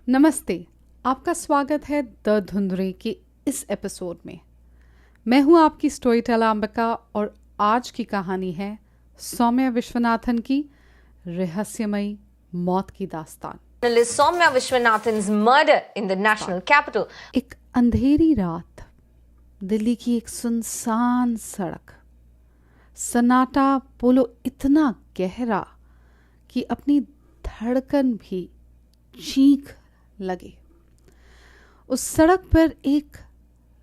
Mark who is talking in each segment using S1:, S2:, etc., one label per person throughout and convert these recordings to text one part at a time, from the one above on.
S1: नमस्ते, आपका स्वागत है द धुंधरे के इस एपिसोड में। मैं हूं आपकी स्टोरी टेलर अंबिका और आज की कहानी है सौम्या विश्वनाथन की रहस्यमयी मौत की दास्तान।
S2: Journalist Soumya Vishwanathan's murder in the national capital.
S1: एक अंधेरी रात, दिल्ली की एक सुनसान सड़क, सन्नाटा बोलो इतना गहरा कि अपनी धड़कन भी चीख लगे। उस सड़क पर एक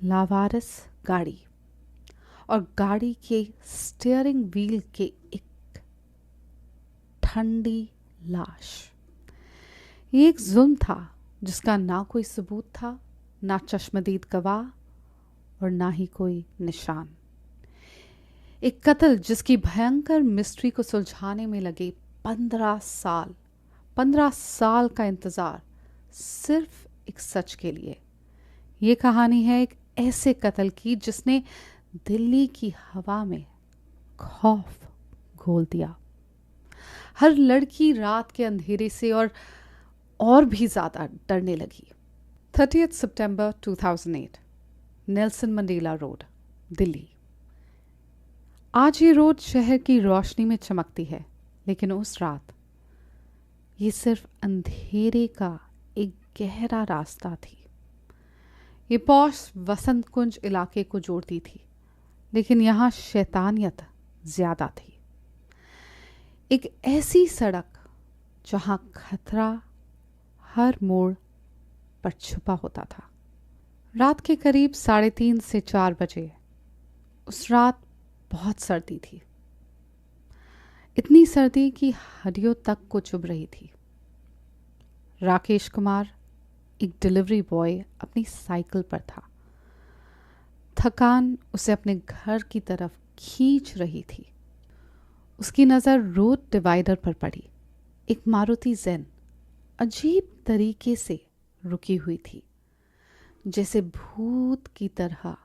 S1: लावारिस गाड़ी और गाड़ी के स्टीयरिंग व्हील के एक ठंडी लाश। ये एक जुल्म था जिसका ना कोई सबूत था, ना चश्मदीद गवाह और ना ही कोई निशान। एक कत्ल जिसकी भयंकर मिस्ट्री को सुलझाने में लगे 15 साल का इंतजार सिर्फ एक सच के लिए। ये कहानी है एक ऐसे कत्ल की जिसने दिल्ली की हवा में खौफ घोल दिया। हर लड़की रात के अंधेरे से और भी ज्यादा डरने लगी। 30 सितंबर 2008, नेल्सन मंडेला रोड, दिल्ली। आज ये रोड शहर की रोशनी में चमकती है, लेकिन उस रात ये सिर्फ अंधेरे का एक गहरा रास्ता थी। ये पॉश वसंत कुंज इलाके को जोड़ती थी, लेकिन यहाँ शैतानियत ज्यादा थी। एक ऐसी सड़क जहाँ खतरा हर मोड़ पर छुपा होता था। रात के करीब 3:30 से 4 बजे उस रात बहुत सर्दी थी, इतनी सर्दी कि हड्डियों तक को चुभ रही थी। राकेश कुमार, एक डिलीवरी बॉय, अपनी साइकिल पर था। थकान उसे अपने घर की तरफ खींच रही थी। उसकी नज़र रोड डिवाइडर पर पड़ी। एक मारुति ज़ेन अजीब तरीके से रुकी हुई थी, जैसे भूत की तरह।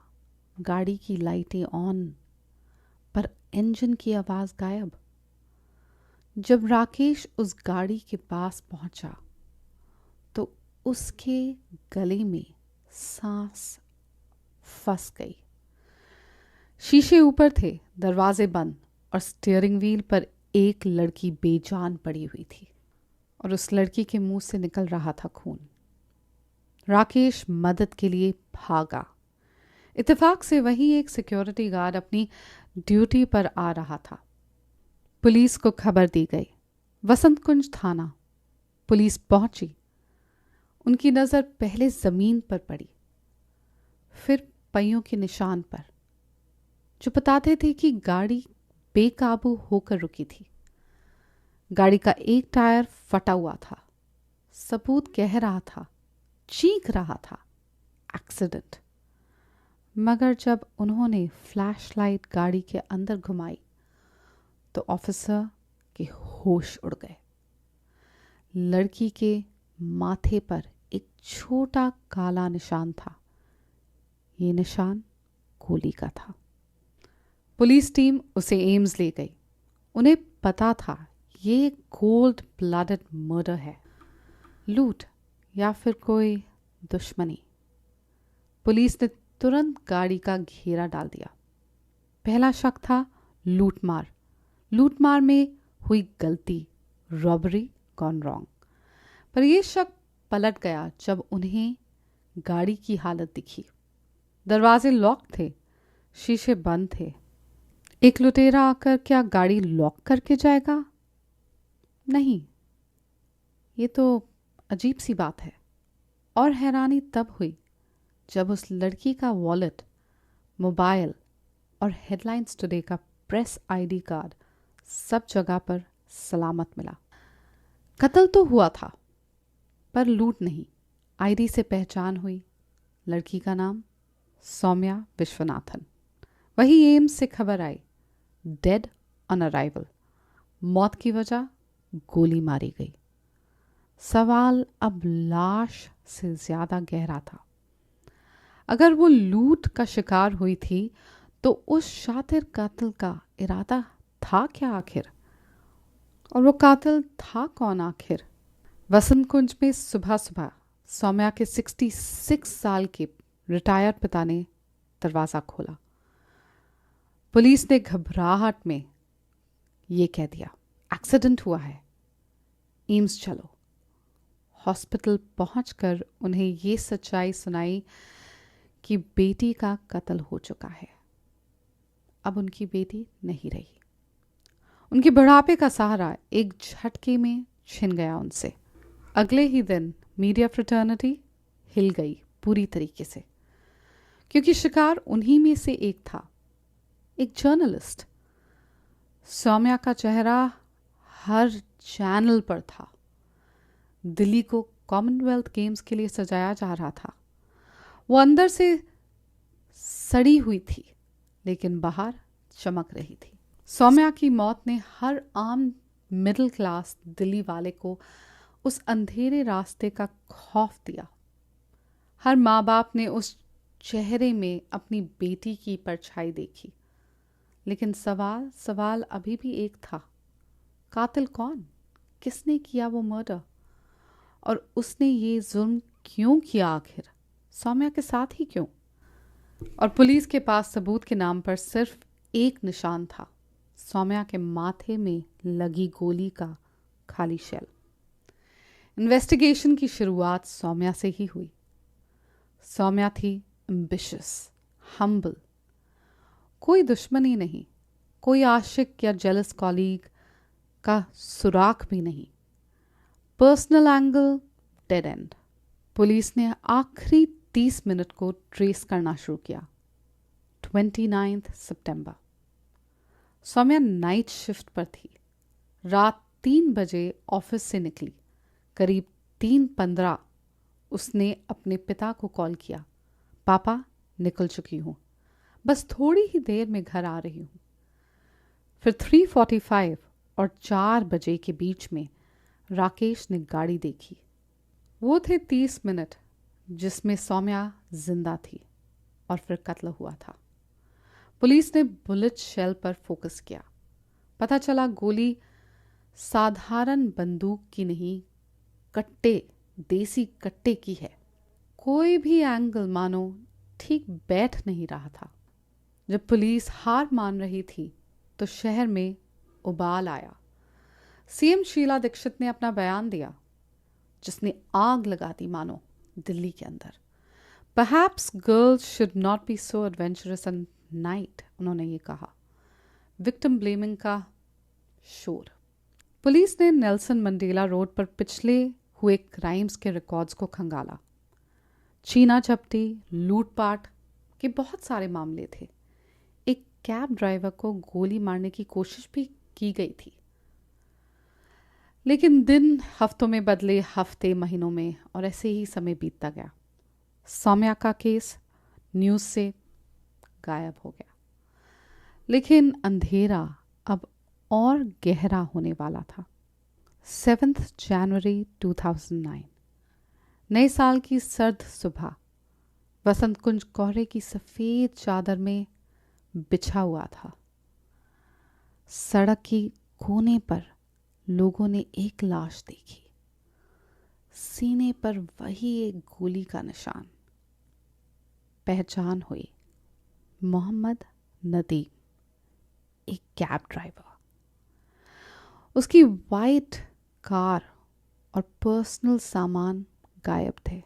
S1: गाड़ी की लाइटें ऑन, पर इंजन की आवाज़ गायब। जब राकेश उस गाड़ी के पास पहुंचा तो उसके गले में सांस फंस गई। शीशे ऊपर थे, दरवाजे बंद और स्टीयरिंग व्हील पर एक लड़की बेजान पड़ी हुई थी और उस लड़की के मुंह से निकल रहा था खून। राकेश मदद के लिए भागा। इत्तेफाक से वही एक सिक्योरिटी गार्ड अपनी ड्यूटी पर आ रहा था। पुलिस को खबर दी गई। वसंत कुंज थाना। पुलिस पहुंची। उनकी नज़र पहले जमीन पर पड़ी, फिर पहियों के निशान पर, जो बताते थे कि गाड़ी बेकाबू होकर रुकी थी। गाड़ी का एक टायर फटा हुआ था। सबूत कह रहा था, चीख रहा था, एक्सीडेंट। मगर जब उन्होंने फ्लैशलाइट गाड़ी के अंदर घुमाई तो ऑफिसर के होश उड़ गए। लड़की के माथे पर एक छोटा काला निशान था। ये निशान गोली का था। पुलिस टीम उसे एम्स ले गई। उन्हें पता था ये कोल्ड ब्लडेड मर्डर है, लूट या फिर कोई दुश्मनी। पुलिस ने तुरंत गाड़ी का घेरा डाल दिया। पहला शक था लूटमार। लूटमार में हुई गलती, रॉबरी गॉन रॉन्ग। पर यह शक पलट गया जब उन्हें गाड़ी की हालत दिखी। दरवाजे लॉक थे, शीशे बंद थे। एक लुटेरा आकर क्या गाड़ी लॉक करके जाएगा? नहीं, ये तो अजीब सी बात है। और हैरानी तब हुई जब उस लड़की का वॉलेट, मोबाइल और हेडलाइंस टुडे का प्रेस आईडी कार्ड सब जगह पर सलामत मिला। कत्ल तो हुआ था, पर लूट नहीं। आईडी से पहचान हुई। लड़की का नाम सौम्या विश्वनाथन। वही एम्स से खबर आई, डेड ऑन अराइवल। मौत की वजह गोली मारी गई। सवाल अब लाश से ज्यादा गहरा था। अगर वो लूट का शिकार हुई थी तो उस शातिर कातिल का इरादा था क्या आखिर? और वो कातिल था कौन आखिर? वसंत कुंज में सुबह सुबह सौम्या के 66 साल के रिटायर्ड पिता ने दरवाज़ा खोला। पुलिस ने घबराहट में ये कह दिया, एक्सीडेंट हुआ है, एम्स चलो। हॉस्पिटल पहुंचकर उन्हें ये सच्चाई सुनाई कि बेटी का कत्ल हो चुका है। अब उनकी बेटी नहीं रही। उनके बुढ़ापे का सहारा एक झटके में छिन गया उनसे। अगले ही दिन मीडिया फ्रेटर्निटी हिल गई पूरी तरीके से, क्योंकि शिकार उन्हीं में से एक था, एक जर्नलिस्ट। सौम्या का चेहरा हर चैनल पर था। दिल्ली को कॉमनवेल्थ गेम्स के लिए सजाया जा रहा था। वो अंदर से सड़ी हुई थी, लेकिन बाहर चमक रही थी। सौम्या की मौत ने हर आम मिडिल क्लास दिल्ली वाले को उस अंधेरे रास्ते का खौफ दिया। हर माँ बाप ने उस चेहरे में अपनी बेटी की परछाई देखी। लेकिन सवाल अभी भी एक था, कातिल कौन? किसने किया वो मर्डर? और उसने ये जुल्म क्यों किया आखिर? सौम्या के साथ ही क्यों? और पुलिस के पास सबूत के नाम पर सिर्फ एक निशान था, सौम्या के माथे में लगी गोली का खाली शेल। इन्वेस्टिगेशन की शुरुआत सौम्या से ही हुई। सौम्या थी एम्बिशियस, हम्बल, कोई दुश्मनी नहीं, कोई आशिक या जेलस कॉलीग का सुराख भी नहीं। Personal angle dead and. Police ने आखिरी 30 मिनट को ट्रेस करना शुरू किया। 29 सितंबर। सौम्या नाइट शिफ्ट पर थी। रात 3 बजे ऑफिस से निकली। करीब 3:15 उसने अपने पिता को कॉल किया, पापा निकल चुकी हूँ, बस थोड़ी ही देर में घर आ रही हूँ। फिर 3:45 और 4 बजे के बीच में राकेश ने गाड़ी देखी। वो थे 30 मिनट जिसमें सौम्या जिंदा थी और फिर कत्ल हुआ था। पुलिस ने बुलेट शेल पर फोकस किया। पता चला गोली साधारण बंदूक की नहीं, देसी कट्टे की है। कोई भी एंगल मानो ठीक बैठ नहीं रहा था। जब पुलिस हार मान रही थी तो शहर में उबाल आया। सीएम शीला दीक्षित ने अपना बयान दिया, जिसने आग लगा दी मानो दिल्ली के अंदर। Perhaps girls should not be so adventurous at night, उन्होंने ये कहा। विक्टिम ब्लेमिंग का शोर। पुलिस ने नेल्सन मंडेला रोड पर पिछले हुए क्राइम्स के रिकॉर्ड्स को खंगाला। चीना झपटी, लूटपाट के बहुत सारे मामले थे। एक कैब ड्राइवर को गोली मारने की कोशिश भी की गई थी। लेकिन दिन हफ्तों में बदले, हफ्ते महीनों में, और ऐसे ही समय बीतता गया। सौम्या का केस न्यूज़ से गायब हो गया। लेकिन अंधेरा अब और गहरा होने वाला था। 7 जनवरी 2009, नए साल की सर्द सुबह, वसंत कुंज कोहरे की सफ़ेद चादर में बिछा हुआ था। सड़क की कोने पर लोगों ने एक लाश देखी। सीने पर वही एक गोली का निशान। पहचान हुई, मोहम्मद नदीम, एक कैब ड्राइवर। उसकी वाइट कार और पर्सनल सामान गायब थे।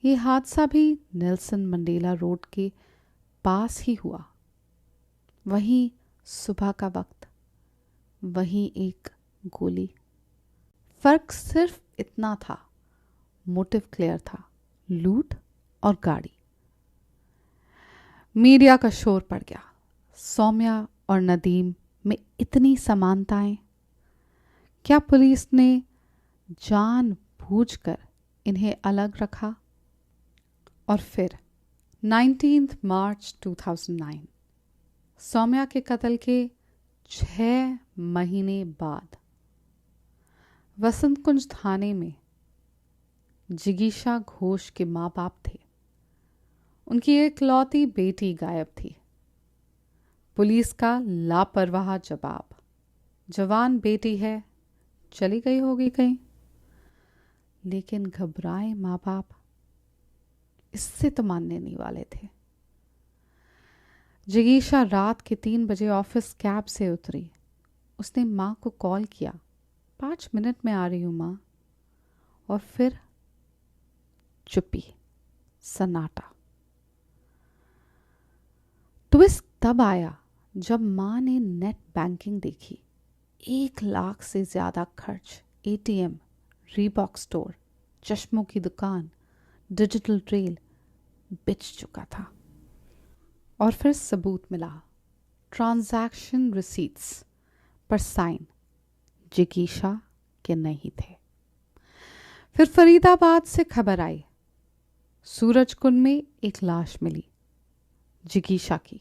S1: ये हादसा भी नेल्सन मंडेला रोड के पास ही हुआ। वहीं सुबह का वक्त, वहीं एक गोली। फर्क सिर्फ इतना था, मोटिव क्लियर था, लूट और गाड़ी। मीडिया का शोर पड़ गया। सौम्या और नदीम में इतनी समानताएं। क्या पुलिस ने जानबूझकर इन्हें अलग रखा? और फिर 19 मार्च 2009, सौम्या के कत्ल के 6 महीने बाद वसंत कुंज थाने में जिगीशा घोष के माँ बाप थे। उनकी एकलौती बेटी गायब थी। पुलिस का लापरवाह जवाब, जवान बेटी है, चली गई होगी कहीं। लेकिन घबराए माँ बाप इससे तो मानने नहीं वाले थे। जिगीशा रात के 3 बजे ऑफिस कैब से उतरी। उसने माँ को कॉल किया, 5 मिनट में आ रही हूँ माँ। और फिर चुप्पी, सन्नाटा। ट्विस्ट तब आया जब माँ ने नेट बैंकिंग देखी। 1 लाख से ज्यादा खर्च, ATM, रीबॉक स्टोर, चश्मों की दुकान, डिजिटल ट्रेल बिच चुका था। और फिर सबूत मिला, ट्रांजैक्शन रिसीट्स पर साइन जिगीशा के नहीं थे। फिर फरीदाबाद से खबर आई, सूरजकुंड में एक लाश मिली, जिगीशा की।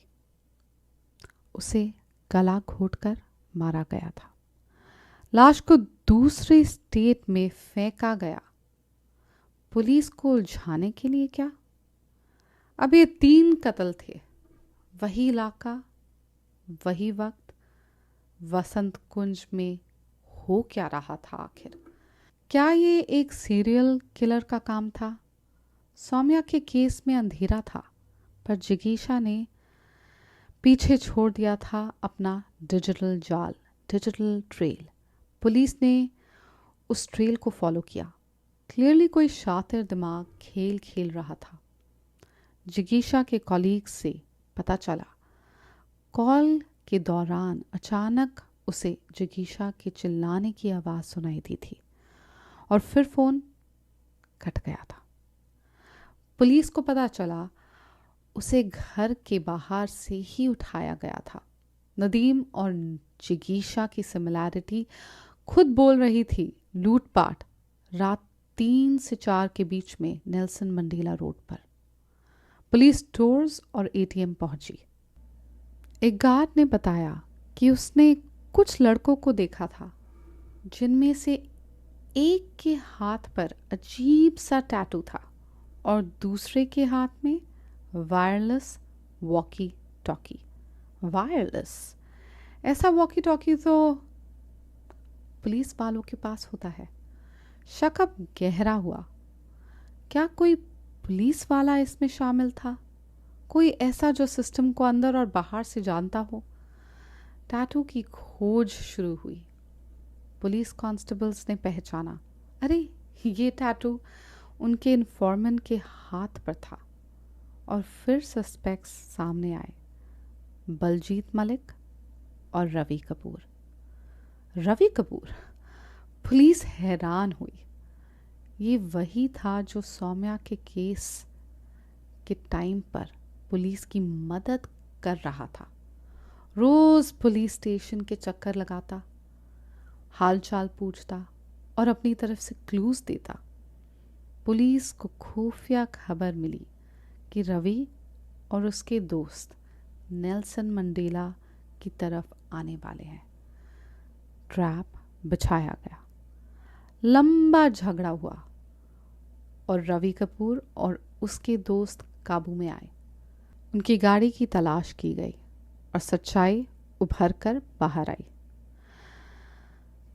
S1: उसे गला घोंटकर मारा गया था। लाश को दूसरे स्टेट में फेंका गया। पुलिस को उलझाने के लिए क्या? अब ये 3 कत्ल थे, वही इलाका, वही वक्त। वसंत कुंज में हो क्या रहा था आखिर? क्या ये एक सीरियल किलर का काम था? सौम्या के केस में अंधेरा था, पर जिगीशा ने पीछे छोड़ दिया था अपना डिजिटल जाल, डिजिटल ट्रेल। पुलिस ने उस ट्रेल को फॉलो किया। क्लियरली कोई शातिर दिमाग खेल खेल रहा था। जिगीशा के कॉलीग से पता चला, कॉल के दौरान अचानक उसे जिगीशा के चिल्लाने की आवाज सुनाई दी थी और फिर फोन कट गया था। पुलिस को पता चला उसे घर के बाहर से ही उठाया गया था। नदीम और जिगीशा की सिमिलैरिटी खुद बोल रही थी। लूटपाट रात 3 से 4 के बीच में नेल्सन मंडेला रोड पर। पुलिस स्टोर्स और ATM पहुंची। एक गार्ड ने बताया कि उसने कुछ लड़कों को देखा था, जिनमें से एक के हाथ पर अजीब सा टैटू था और दूसरे के हाथ में वायरलेस वॉकी टॉकी। वायरलेस, ऐसा वॉकी टॉकी तो पुलिस वालों के पास होता है। शक अब गहरा हुआ। क्या कोई पुलिस वाला इसमें शामिल था? कोई ऐसा जो सिस्टम को अंदर और बाहर से जानता हो? टैटू की खोज शुरू हुई। पुलिस कांस्टेबल्स ने पहचाना, अरे ये टैटू उनके इन्फॉर्मेंट के हाथ पर था। और फिर सस्पेक्ट्स सामने आए, बलजीत मलिक और रवि कपूर। रवि कपूर, पुलिस हैरान हुई। ये वही था जो सौम्या के केस के टाइम पर पुलिस की मदद कर रहा था। रोज पुलिस स्टेशन के चक्कर लगाता, हालचाल पूछता और अपनी तरफ से क्लूज देता। पुलिस को खुफिया खबर मिली कि रवि और उसके दोस्त नेल्सन मंडेला की तरफ आने वाले हैं। ट्रैप बिछाया गया। लंबा झगड़ा हुआ और रवि कपूर और उसके दोस्त काबू में आए। उनकी गाड़ी की तलाश की गई और सच्चाई उभर कर बाहर आई।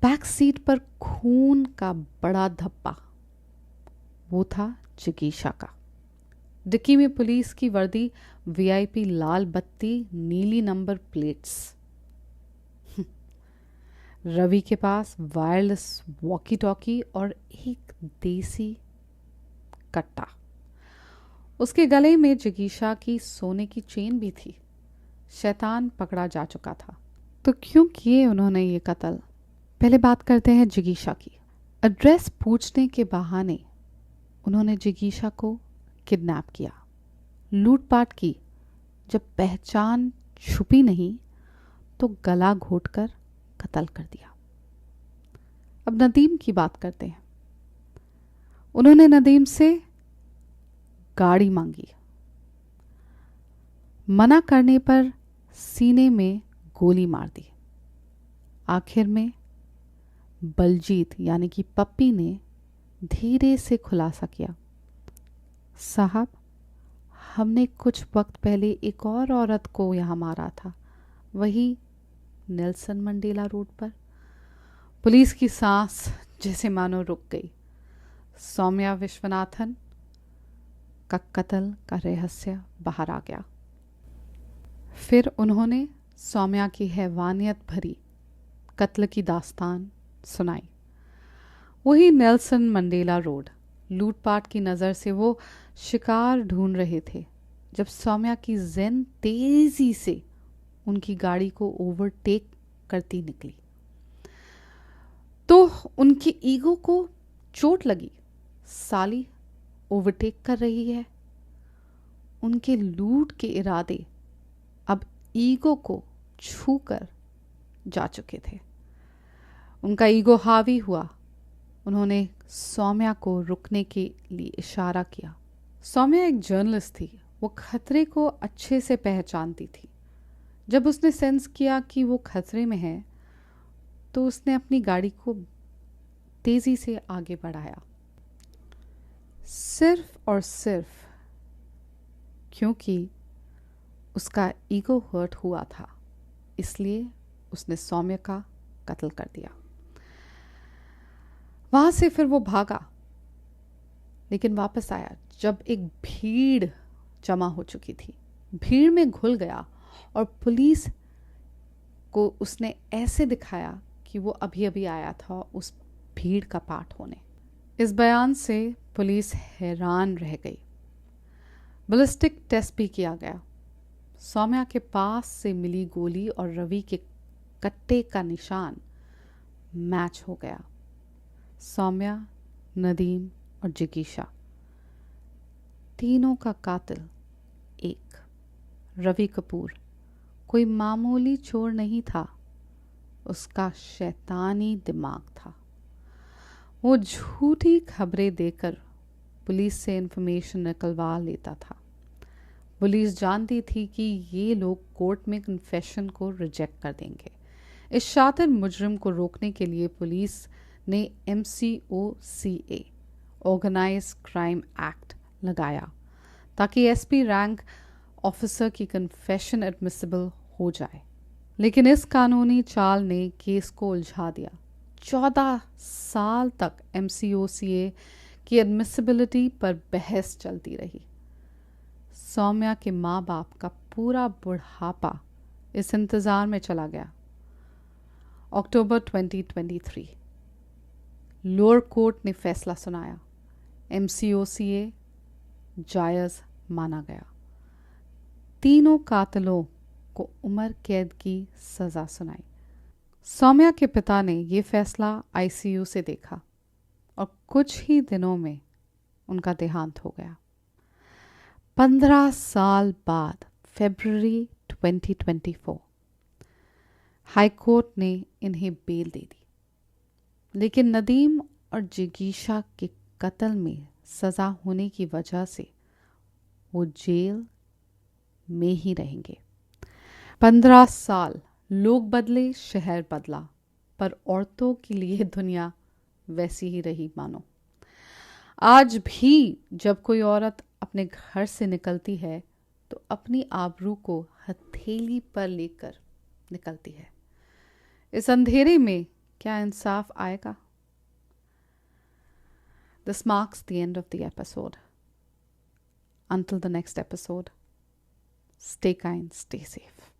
S1: बैक सीट पर खून का बड़ा धब्बा, वो था जिगीशा का। डिक्की में पुलिस की वर्दी, VIP लाल बत्ती, नीली नंबर प्लेट्स। रवि के पास वायरलेस वॉकी टॉकी और एक देसी कट्टा। उसके गले में जिगीशा की सोने की चेन भी थी। शैतान पकड़ा जा चुका था। तो क्यों किए उन्होंने ये कत्ल? पहले बात करते हैं जिगीशा की। एड्रेस पूछने के बहाने उन्होंने जिगीशा को किडनैप किया, लूटपाट की। जब पहचान छुपी नहीं तो गला घोंटकर कत्ल कर दिया। अब नदीम की बात करते हैं। उन्होंने नदीम से गाड़ी मांगी। मना करने पर सीने में गोली मार दी। आखिर में बलजीत यानी कि पप्पी ने धीरे से खुलासा किया, साहब हमने कुछ वक्त पहले एक और औरत को यहाँ मारा था, वही नेल्सन मंडेला रोड पर। पुलिस की सांस जैसे मानो रुक गई। सौम्या विश्वनाथन का कत्ल का रहस्य बाहर आ गया। फिर उन्होंने सौम्या की हैवानियत भरी कत्ल की दास्तान सुनाई। वही नेल्सन मंडेला रोड लूटपाट की नज़र से वो शिकार ढूंढ रहे थे जब सौम्या की जेन तेजी से उनकी गाड़ी को ओवरटेक करती निकली तो उनकी ईगो को चोट लगी। साली ओवरटेक कर रही है। उनके लूट के इरादे अब ईगो को छूकर जा चुके थे। उनका ईगो हावी हुआ। उन्होंने सौम्या को रुकने के लिए इशारा किया। सौम्या एक जर्नलिस्ट थी। वो खतरे को अच्छे से पहचानती थी। जब उसने सेंस किया कि वो खतरे में है तो उसने अपनी गाड़ी को तेजी से आगे बढ़ाया, सिर्फ और सिर्फ क्योंकि उसका ईगो हर्ट हुआ था। इसलिए उसने सौम्या का कत्ल कर दिया। वहां से फिर वो भागा, लेकिन वापस आया जब एक भीड़ जमा हो चुकी थी। भीड़ में घुल गया और पुलिस को उसने ऐसे दिखाया कि वो अभी अभी आया था उस भीड़ का पार्ट होने। इस बयान से पुलिस हैरान रह गई। बैलिस्टिक टेस्ट भी किया गया। सौम्या के पास से मिली गोली और रवि के कट्टे का निशान मैच हो गया। सौम्या, नदीम और जिगीशा, तीनों का कातिल एक। रवि कपूर कोई मामूली चोर नहीं था। उसका शैतानी दिमाग था। वो झूठी खबरें देकर पुलिस से इंफॉर्मेशन निकलवा लेता था। पुलिस जानती थी कि ये लोग कोर्ट में कन्फेशन को रिजेक्ट कर देंगे। इस शातिर मुजरिम को रोकने के लिए पुलिस ने MCOCA ऑर्गेनाइज क्राइम एक्ट लगाया ताकि SP रैंक ऑफिसर की कन्फेशन एडमिसिबल हो जाए। लेकिन इस कानूनी चाल ने केस को उलझा दिया। 14 साल तक MCOCA की एडमिसिबिलिटी पर बहस चलती रही। सौम्या के माँ बाप का पूरा बुढ़ापा इस इंतजार में चला गया। अक्टूबर 2023 लोअर कोर्ट ने फैसला सुनाया। MCOCA जायज माना गया। तीनों कातिलों को उम्र कैद की सजा सुनाई। सौम्या के पिता ने यह फैसला ICU से देखा और कुछ ही दिनों में उनका देहांत हो गया। 15 साल बाद फरवरी 2024 हाई कोर्ट ने इन्हें बेल दे दी। लेकिन नदीम और जिगीशा के कत्ल में सजा होने की वजह से वो जेल में ही रहेंगे। 15 साल लोग बदले, शहर बदला, पर औरतों के लिए दुनिया वैसी ही रही मानो। आज भी जब कोई औरत अपने घर से निकलती है तो अपनी आबरू को हथेली पर लेकर निकलती है। इस अंधेरे में क्या इंसाफ आएगा? This marks the end of the episode. Until the next episode, stay kind, stay safe.